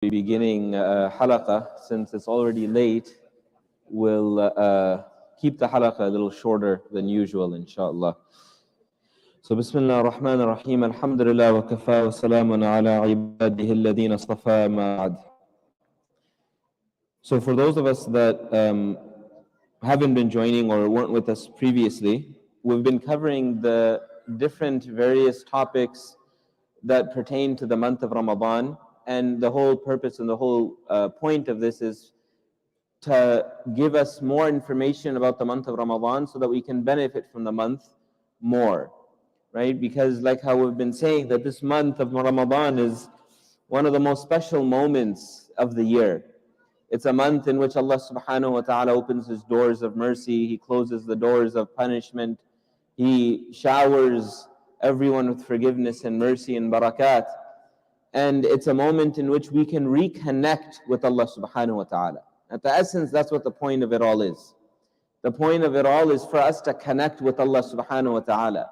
Beginning halaqah, since it's already late, we'll keep the halaqah a little shorter than usual, inshallah. So, Bismillah ar-Rahman ar-Rahim, alhamdulillah wa kafa wa salamun ala ibadihi alladhina astafa ma'ad. So, for those of us that haven't been joining or weren't with us previously, we've been covering the different various topics that pertain to the month of Ramadan. And the whole purpose and the whole point of this is to give us more information about the month of Ramadan so that we can benefit from the month more, right? Because like how we've been saying, that this month of Ramadan is one of the most special moments of the year. It's a month in which Allah subhanahu wa ta'ala opens His doors of mercy, He closes the doors of punishment, He showers everyone with forgiveness and mercy and barakat. And it's a moment in which we can reconnect with Allah subhanahu wa ta'ala. At the essence, that's what the point of it all is. The point of it all is for us to connect with Allah subhanahu wa ta'ala.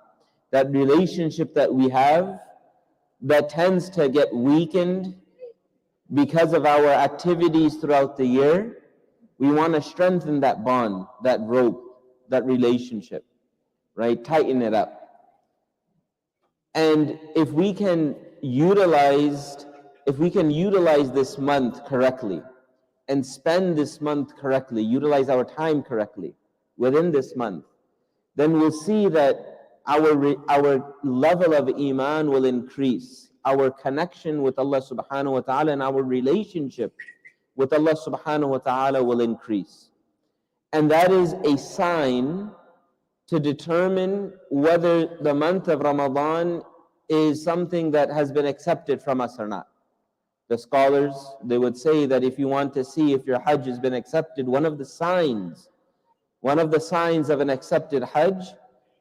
That relationship that we have that tends to get weakened because of our activities throughout the year, we want to strengthen that bond, that rope, that relationship, right? Tighten it up. And if we can utilize this month correctly and spend this month correctly, utilize our time correctly within this month, then we'll see that our level of iman will increase, our connection with Allah subhanahu wa ta'ala and our relationship with Allah subhanahu wa ta'ala will increase. And that is a sign to determine whether the month of Ramadan is something that has been accepted from us or not. The scholars, they would say that if you want to see if your Hajj has been accepted, one of the signs of an accepted Hajj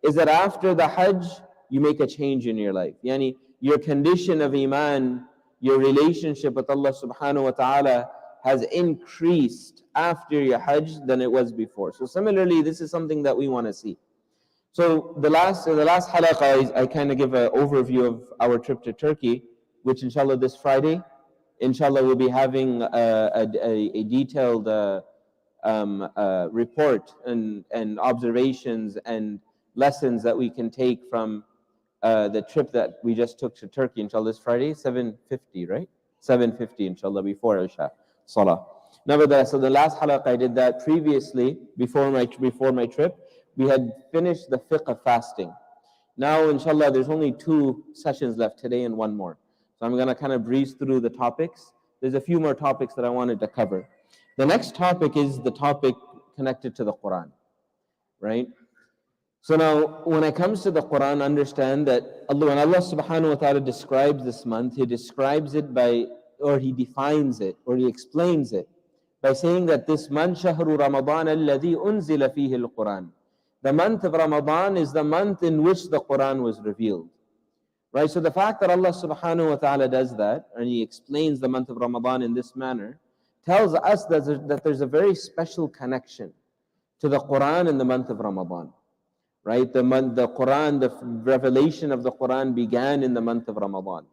is that after the Hajj, you make a change in your life. Yani, your condition of Iman, your relationship with Allah subhanahu wa ta'ala has increased after your Hajj than it was before. So similarly, this is something that we want to see. So the last halaqah, I kind of give an overview of our trip to Turkey, which inshallah this Friday, inshallah we'll be having a detailed report and observations and lessons that we can take from the trip that we just took to Turkey, inshallah this Friday, 7:50, right? 7:50, inshallah, before Isha Salah. Nevertheless, so the last halaqah I did that previously, before my trip. We had finished the fiqh of fasting. Now, inshallah, there's only 2 sessions left, today and one more. So I'm going to kind of breeze through the topics. There's a few more topics that I wanted to cover. The next topic is the topic connected to the Quran, right? So now, when it comes to the Quran, understand that when Allah subhanahu wa ta'ala describes this month, He describes it He defines it, or He explains it by saying that this month, شَهْرُ رَمَضَانَ الَّذِي أُنزِلَ فِيهِ الْقُرْآنِ. The month of Ramadan is the month in which the Quran was revealed. Right? So the fact that Allah subhanahu wa ta'ala does that, and He explains the month of Ramadan in this manner, tells us that there's a very special connection to the Quran in the month of Ramadan. Right? The Quran, the revelation of the Quran began in the month of Ramadan.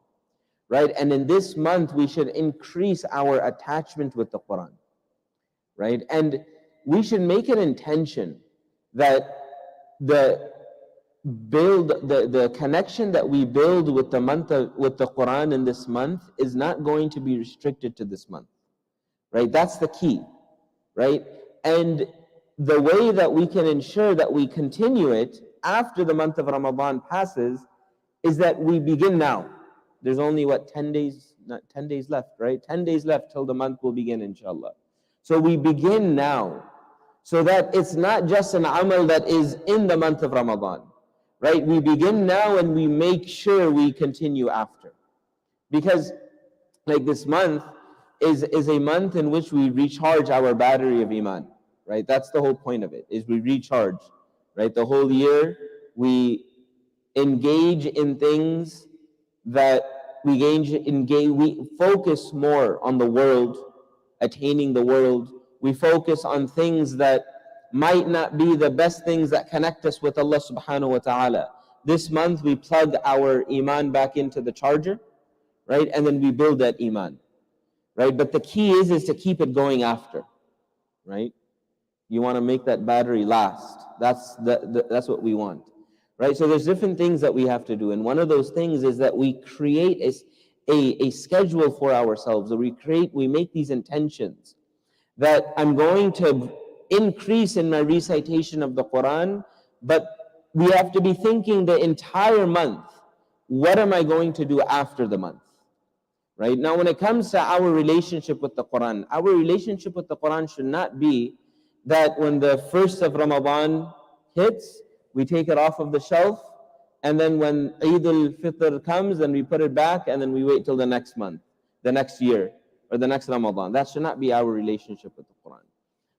Right? And in this month, we should increase our attachment with the Quran. Right? And we should make an intention that the connection that we build with the Quran in this month is not going to be restricted to this month, right? That's the key, right? And the way that we can ensure that we continue it after the month of Ramadan passes is that we begin now. There's only 10 days left, right? 10 days left till the month will begin, inshallah. So we begin now, so that it's not just an amal that is in the month of Ramadan, right? We begin now and we make sure we continue after. Because like this month is a month in which we recharge our battery of Iman, right? That's the whole point of it, is we recharge, right? The whole year we engage in things that we focus more on the world, attaining the world. We focus on things that might not be the best things that connect us with Allah subhanahu wa ta'ala. This month we plug our Iman back into the charger, right? And then we build that Iman. right? But the key is to keep it going after, right? You want to make that battery last. That's what we want, right? So there's different things that we have to do, and one of those things is that we create a schedule for ourselves, or we make these intentions that I'm going to increase in my recitation of the Quran, but we have to be thinking the entire month, what am I going to do after the month? Right? Now, when it comes to our relationship with the Quran, our relationship with the Quran should not be that when the first of Ramadan hits, we take it off of the shelf, and then when Eid al-Fitr comes, then we put it back, and then we wait till the next month, the next year, or the next Ramadan. That should not be our relationship with the Quran.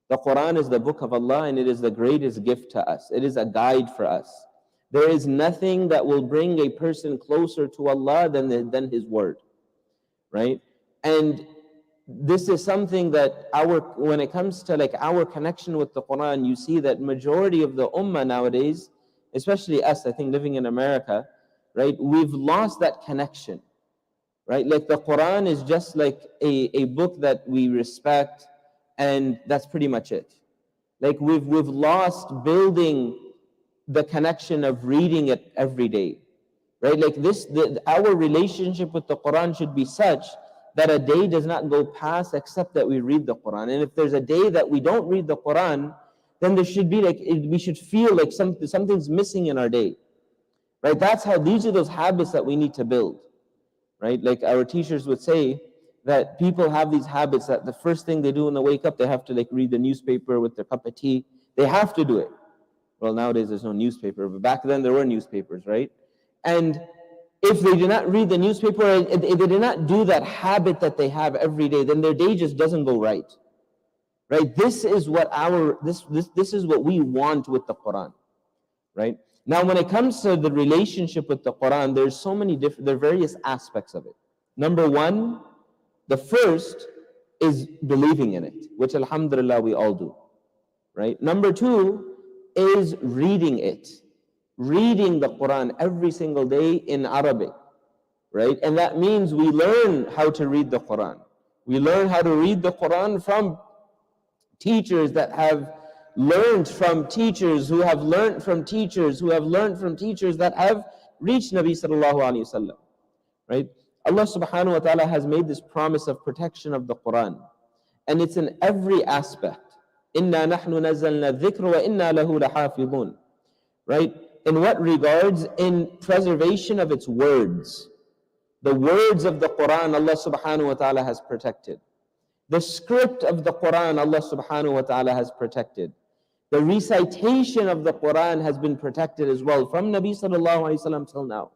The Quran is the book of Allah, and it is the greatest gift to us. It is a guide for us. There is nothing that will bring a person closer to Allah than His word, right? And this is something that when it comes to like our connection with the Quran, you see that majority of the ummah nowadays, especially us, I think living in America, right? We've lost that connection, right? Like the Quran is just like a book that we respect, and that's pretty much it. Like we've lost building the connection of reading it every day, right? Like our relationship with the Quran should be such that a day does not go past except that we read the Quran. And if there's a day that we don't read the Quran, then there should be we should feel like something's missing in our day, right? These are those habits that we need to build, right? Like our teachers would say that people have these habits that the first thing they do when they wake up, they have to like read the newspaper with their cup of tea. They have to do it. Well, nowadays there's no newspaper, but back then there were newspapers, right? And if they do not read the newspaper, if they do not do that habit that they have every day, then their day just doesn't go right. Right? This is what this is what we want with the Quran. Right? Now, when it comes to the relationship with the Quran, there are various aspects of it. Number one, the first is believing in it, which alhamdulillah we all do. Right? Number two is reading it. Reading the Quran every single day in Arabic, right? And that means we learn how to read the Quran. We learn how to read the Quran from teachers that have learned from teachers who have learned from teachers who have learned from teachers that have reached Nabi sallallahu alaihi wasallam, right? Allah subhanahu wa ta'ala has made this promise of protection of the Quran, and it's in every aspect. Inna nahnu nazzalna dhikra wa inna lahu lahafidhun, right? In what regards? In preservation of its words. The words of the Quran, Allah subhanahu wa ta'ala has protected. The script of the Quran, Allah subhanahu wa ta'ala has protected. The recitation of the Quran has been protected as well, from Nabi sallallahu alayhi wasallam till now.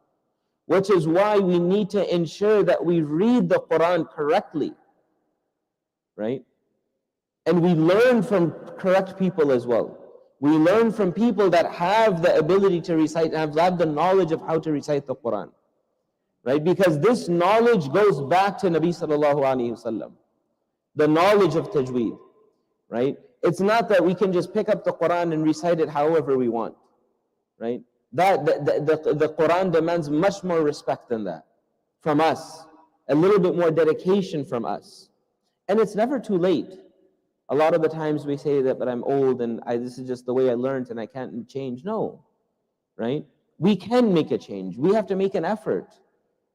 Which is why we need to ensure that we read the Quran correctly, right? And we learn from correct people as well. We learn from people that have the ability to recite, and have the knowledge of how to recite the Quran, right? Because this knowledge goes back to Nabi sallallahu alaihi wasallam. The knowledge of tajweed, right? It's not that we can just pick up the Quran and recite it however we want, right? The Quran demands much more respect than that from us, a little bit more dedication from us, and it's never too late. A lot of the times we say that, but I'm old and this is just the way I learned and I can't change. No, right? We can make a change. We have to make an effort.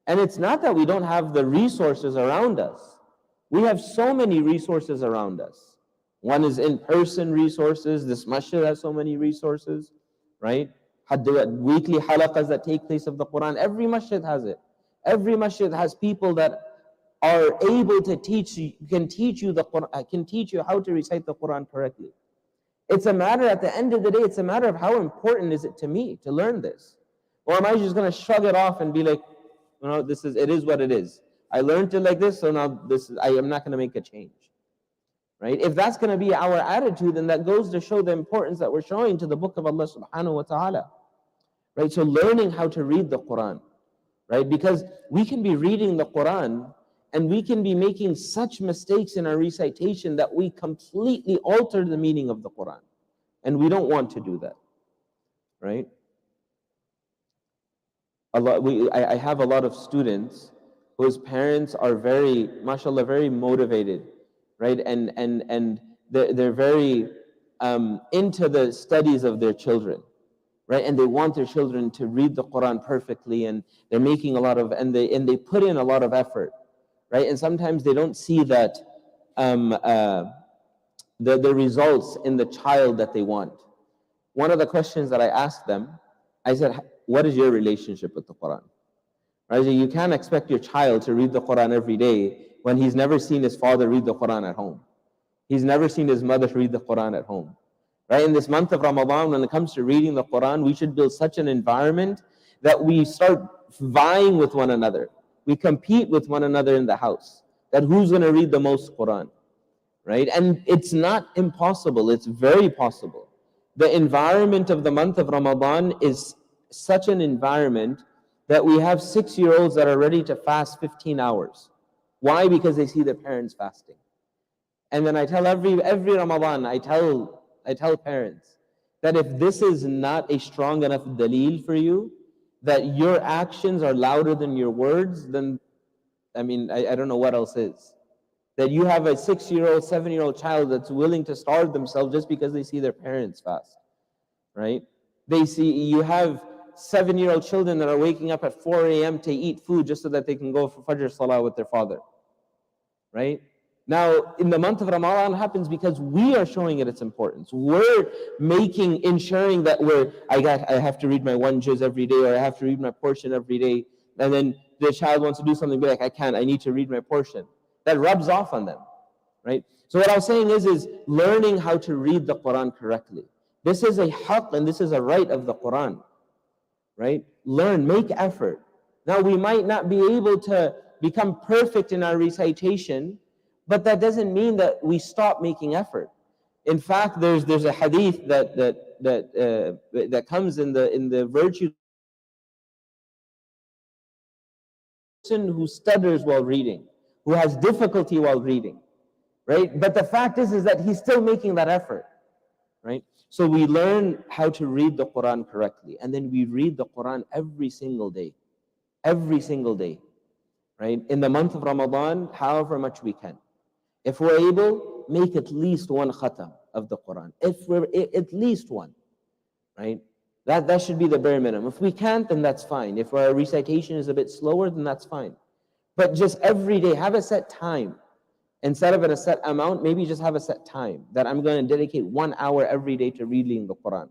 And it's not that we don't have the resources around us. We have so many resources around us. One is in-person resources. This masjid has so many resources, right? Weekly halaqas that take place of the Quran. Every masjid has it. Every masjid has people that are able to teach you, can teach you how to recite the Quran correctly. It's a matter, at the end of the day, it's a matter of how important is it to me to learn this? Or am I just going to shrug it off and be like, it is what it is. I learned it like this, so now I am not going to make a change. Right? If that's going to be our attitude, then that goes to show the importance that we're showing to the book of Allah subhanahu wa ta'ala. Right? So learning how to read the Quran, right? Because we can be reading the Quran and we can be making such mistakes in our recitation that we completely alter the meaning of the Quran. And we don't want to do that, right? I have a lot of students whose parents are very, mashallah, very motivated, right? And they're very into the studies of their children, right? And they want their children to read the Quran perfectly, and they're making a lot of, and they put in a lot of effort, right? And sometimes they don't see that the results in the child that they want. One of the questions that I asked them, I said, what is your relationship with the Quran? Right? So you can't expect your child to read the Quran every day when he's never seen his father read the Quran at home. He's never seen his mother read the Quran at home. Right? In this month of Ramadan, when it comes to reading the Quran, we should build such an environment that we start vying with one another. We compete with one another in the house, that who's going to read the most Quran. Right? And it's not impossible, it's very possible. The environment of the month of Ramadan is such an environment that we have 6-year-olds that are ready to fast 15 hours. Why? Because they see their parents fasting. And then I tell every Ramadan, I tell parents that if this is not a strong enough daleel for you, that your actions are louder than your words, then I don't know what else is. That you have a 6-year-old, 7-year-old child that's willing to starve themselves just because they see their parents fast, right? You have 7-year-old children that are waking up at 4 a.m. to eat food just so that they can go for Fajr Salah with their father, right? Now, in the month of Ramadan happens because we are showing it its importance. We're ensuring that I have to read my one juz every day, or I have to read my portion every day, and then the child wants to do something, be like, I need to read my portion. That rubs off on them, right? So what I was saying is learning how to read the Quran correctly. This is a haqq and this is a right of the Quran, right? Learn, make effort. Now we might not be able to become perfect in our recitation, but that doesn't mean that we stop making effort. In fact, there's a hadith that comes in the virtue who stutters while reading, who has difficulty while reading, right? But the fact is that he's still making that effort, right? So we learn how to read the Quran correctly, and then we read the Quran every single day, right? In the month of Ramadan, however much we can. If we're able, make at least one khatam of the Quran. If we're at least one, right? That should be the bare minimum. If we can't, then that's fine. If our recitation is a bit slower, then that's fine. But just every day, have a set time. Instead of a set amount, maybe just have a set time that I'm going to dedicate 1 hour every day to reading the Quran,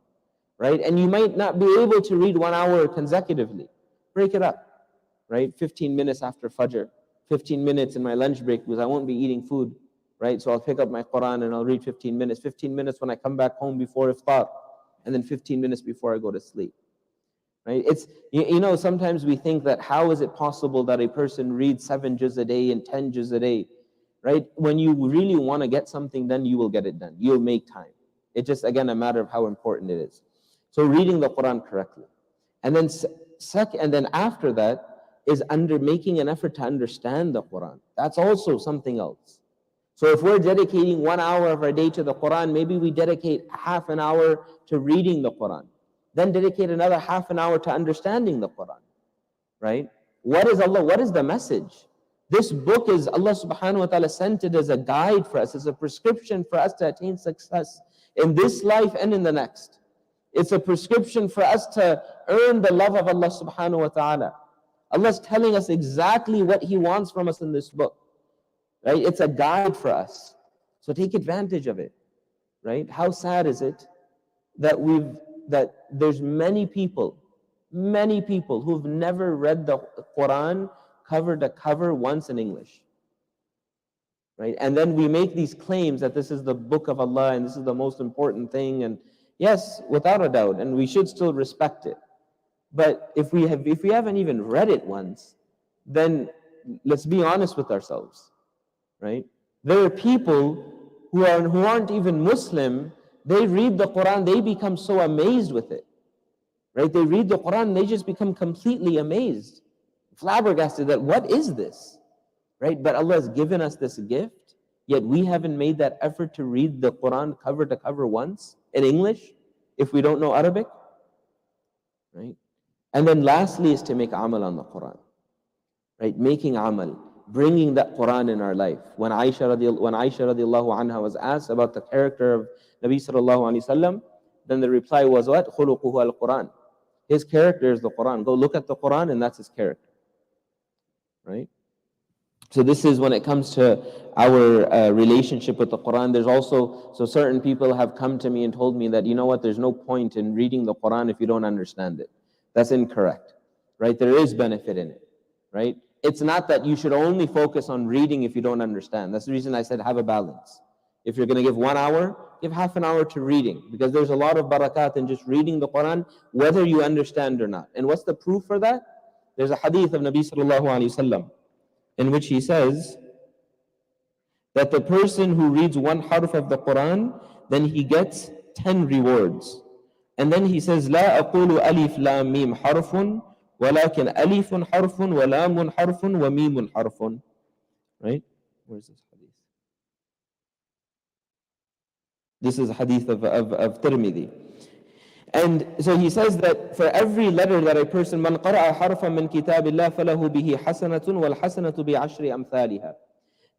right? And you might not be able to read 1 hour consecutively. Break it up, right? 15 minutes after Fajr, 15 minutes in my lunch break because I won't be eating food, right? So I'll pick up my Quran and I'll read 15 minutes. 15 minutes when I come back home before iftar, and then 15 minutes before I go to sleep, right? It's, sometimes we think that how is it possible that a person reads 7 juz a day and 10 juz a day, right? When you really want to get something done, you will get it done. You'll make time. It's just, again, a matter of how important it is. So reading the Quran correctly. And then after that is making an effort to understand the Quran. That's also something else. So if we're dedicating 1 hour of our day to the Quran, maybe we dedicate half an hour to reading the Quran. Then dedicate another half an hour to understanding the Quran, right? What is the message? This book is Allah subhanahu wa ta'ala sent it as a guide for us, as a prescription for us to attain success in this life and in the next. It's a prescription for us to earn the love of Allah subhanahu wa ta'ala. Allah's telling us exactly what He wants from us in this book, right? It's a guide for us. So take advantage of it, right? How sad is it that there's many people who've never read the Quran cover to cover once in English, right? And then we make these claims that this is the book of Allah and this is the most important thing, and yes, without a doubt, and we should still respect it. But if we haven't even read it once, then let's be honest with ourselves, right? There are people who aren't even Muslim. They read the Quran, they become so amazed with it, right? They read the Quran, they just become completely amazed, flabbergasted that what is this, right? But Allah has given us this gift, yet we haven't made that effort to read the Quran cover to cover once in English if we don't know Arabic, right? And then lastly is to make amal on the Quran. right? Making amal, bringing that Quran in our life. When Aisha radiallahu anha was asked about the character of Nabi sallallahu alaihi wasallam, then the reply was what? خُلُقُهُ al-Quran. His character is the Quran. Go look at the Quran and that's his character, right? So this is when it comes to our relationship with the Quran. There's also, so certain people have come to me and told me that, you know what, there's no point in reading the Quran if you don't understand it. That's incorrect, right? There is benefit in it, right? It's not that you should only focus on reading if you don't understand. That's the reason I said have a balance. If you're going to give 1 hour, give half an hour to reading, because there's a lot of barakat in just reading the Quran, whether you understand or not. And what's the proof for that? There's a hadith of Nabi sallallahu alaihi wasallam in which he says that the person who reads 1 harf of the Quran, then he gets 10 rewards. And then he says, لا أقول ألف لام ميم حرف ولكن ألف حرف ولام حرف وميم حرف. Right? Where's this hadith? This is a hadith of Tirmidhi. And so he says that for every letter that a person, من قرأ حرفا من كتاب الله فله به حسنة والحسنة بعشر أمثالها.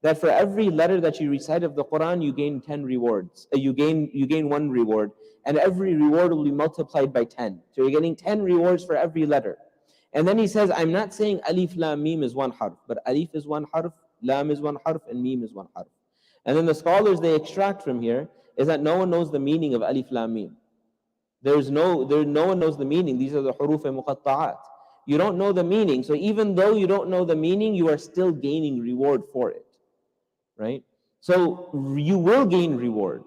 That for every letter that you recite of the Quran, you gain 10 rewards. You gain 1 reward, and every reward will be multiplied by 10. So you're getting 10 rewards for every letter. And then he says, I'm not saying alif lam mim is 1 harf, but alif is 1 harf, lam is 1 harf, and mim is 1 harf. And then the scholars, they extract from here is that no one knows the meaning of alif lam mim. No one knows the meaning. These are the huruf muqatta'at. You don't know the meaning. So even though you don't know the meaning, you are still gaining reward for it, right? So you will gain reward.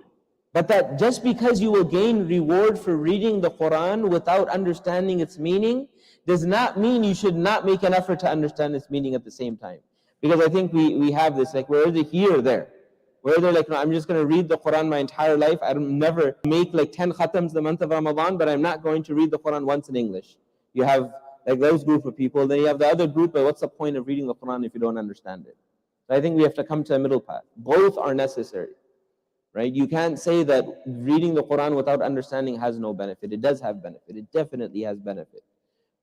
But that just because you will gain reward for reading the Quran without understanding its meaning does not mean you should not make an effort to understand its meaning at the same time. Because I think we have this, like, where is it here or there? Where they're like, no, I'm just going to read the Quran my entire life. I don't never make like 10 khatams the month of Ramadan, but I'm not going to read the Quran once in English. You have like those group of people. Then you have the other group, but what's the point of reading the Quran if you don't understand it? So I think we have to come to a middle path. Both are necessary, right? You can't say that reading the Quran without understanding has no benefit. It does have benefit. It definitely has benefit,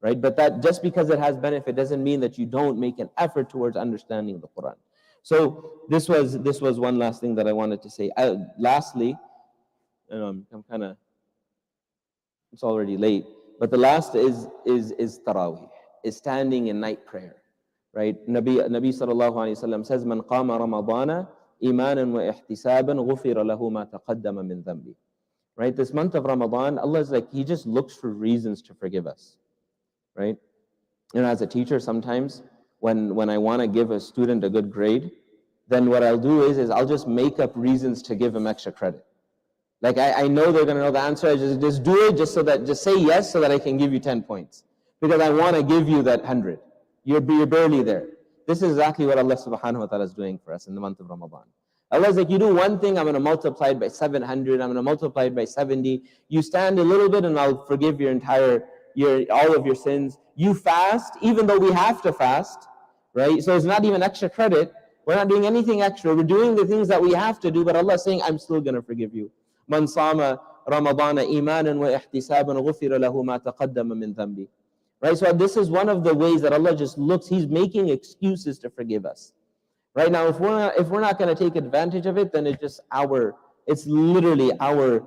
right? But that just because it has benefit doesn't mean that you don't make an effort towards understanding the Quran. So this was one last thing that I wanted to say. Lastly, I'm kind of, it's already late, but the last is tarawih, is standing in night prayer, right? Nabi sallallahu alaihi wasallam says, "Man qama Ramadana imanan wa ihtisaban ghufira lahu ma taqaddama min dhanbi." Right? This month of Ramadan, Allah is like, He just looks for reasons to forgive us, right? And as a teacher, sometimes when I want to give a student a good grade, then what I'll do is I'll just make up reasons to give him extra credit. Like I know they're going to know the answer. I just do it just say yes so that I can give you 10 points. Because I want to give you that 100. You're barely there. This is exactly what Allah subhanahu wa ta'ala is doing for us in the month of Ramadan. Allah is like, you do one thing, I'm going to multiply it by 700, I'm going to multiply it by 70. You stand a little bit and I'll forgive your all of your sins. You fast, even though we have to fast, right? So it's not even extra credit. We're not doing anything extra. We're doing the things that we have to do, but Allah is saying, I'm still going to forgive you. Man sama Ramadana imanan wa ihtisaban ghufira lahu ma taqaddama min dhanbi. Right? So this is one of the ways that Allah just looks, He's making excuses to forgive us. Right now, if we're not going to take advantage of it, then it's literally our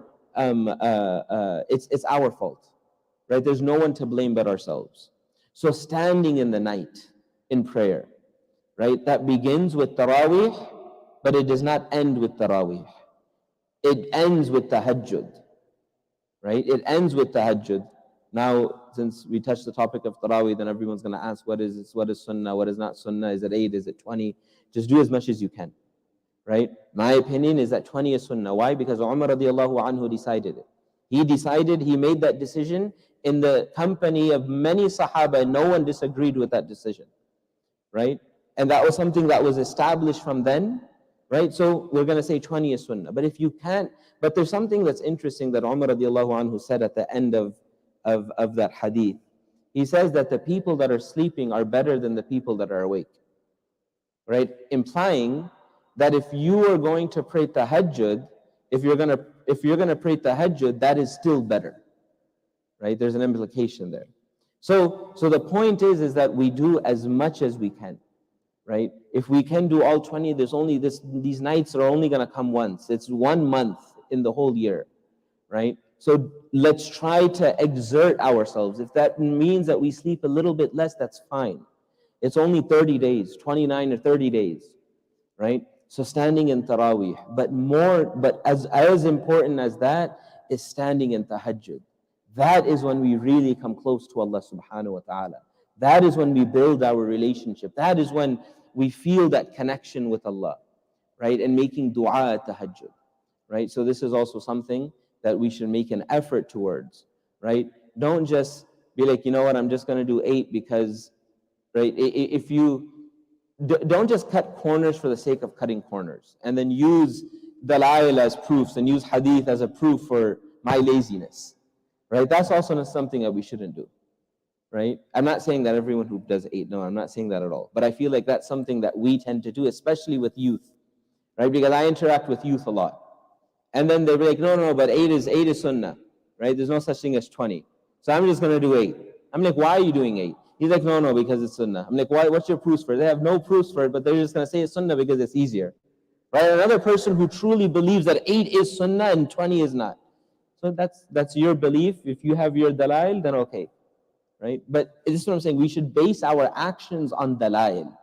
it's our fault. Right? There's no one to blame but ourselves. So standing in the night in prayer, right? That begins with tarawih, but it does not end with tarawih. It ends with tahajjud, right? It ends with tahajjud. Now, since we touched the topic of tarawih, then everyone's going to ask, what is sunnah, what is not sunnah, is it 8, is it 20? Just do as much as you can, right? My opinion is that 20 is sunnah. Why? Because Umar radiallahu anhu decided it. He made that decision in the company of many sahaba, and no one disagreed with that decision, right? And that was something that was established from then, right? So we're going to say 20 is sunnah. But if you can't, but there's something that's interesting that Umar radiallahu anhu said at the end of that hadith. He says that the people that are sleeping are better than the people that are awake, right? Implying that if you are going to pray tahajjud, if you're going to pray tahajjud, that is still better, right? There's an implication there. So the point is that we do as much as we can, right? If we can do all 20, there's only these nights are only going to come once. It's 1 month in the whole year, right? So let's try to exert ourselves. If that means that we sleep a little bit less, that's fine. It's only 30 days, 29 or 30 days, right? So standing in Taraweeh, but as important as that is standing in Tahajjud. That is when we really come close to Allah subhanahu wa ta'ala. That is when we build our relationship. That is when we feel that connection with Allah, right? And making dua at Tahajjud, right? So this is also something that we should make an effort towards, right? Don't just be like, you know what, I'm just going to do 8 because, right? If you don't just cut corners for the sake of cutting corners and then use dalail as proofs and use hadith as a proof for my laziness, right? That's also not something that we shouldn't do, right? I'm not saying that everyone who does 8, no, I'm not saying that at all. But I feel like that's something that we tend to do, especially with youth, right? Because I interact with youth a lot. And then they'll be like, no, but 8 is sunnah, right? There's no such thing as 20. So I'm just going to do 8. I'm like, why are you doing 8? He's like, no, because it's sunnah. I'm like, why? What's your proofs for it? They have no proofs for it, but they're just going to say it's sunnah because it's easier, right? Another person who truly believes that 8 is sunnah and 20 is not. So that's your belief. If you have your dalail, then okay, right? But this is what I'm saying. We should base our actions on dalail.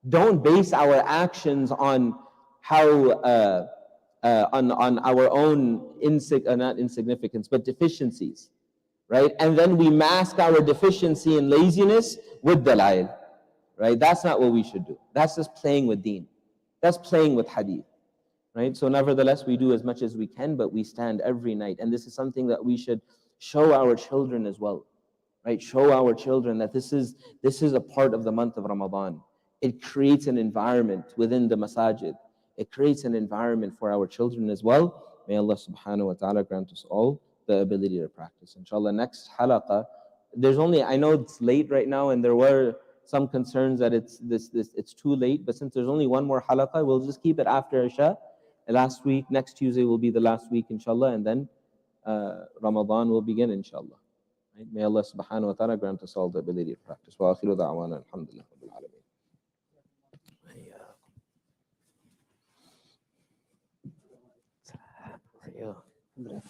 Don't base our actions on how on our own not insignificance, but deficiencies, right? And then we mask our deficiency and laziness with dalail, right? That's not what we should do. That's just playing with deen. That's playing with hadith, right? So nevertheless, we do as much as we can, but we stand every night. And this is something that we should show our children as well, right? Show our children that this is a part of the month of Ramadan. It creates an environment within the masajid. It creates an environment for our children as well. May Allah subhanahu wa ta'ala grant us all the ability to practice. Inshallah, next halaqah, I know it's late right now and there were some concerns that it's too late, but since there's only one more halaqah, we'll just keep it after Isha. Last week, next Tuesday will be the last week, inshallah, and then Ramadan will begin, inshallah. Right? May Allah subhanahu wa ta'ala grant us all the ability to practice. Wa akhiru da'wana alhamdulillah rabbil alameen. Yeah.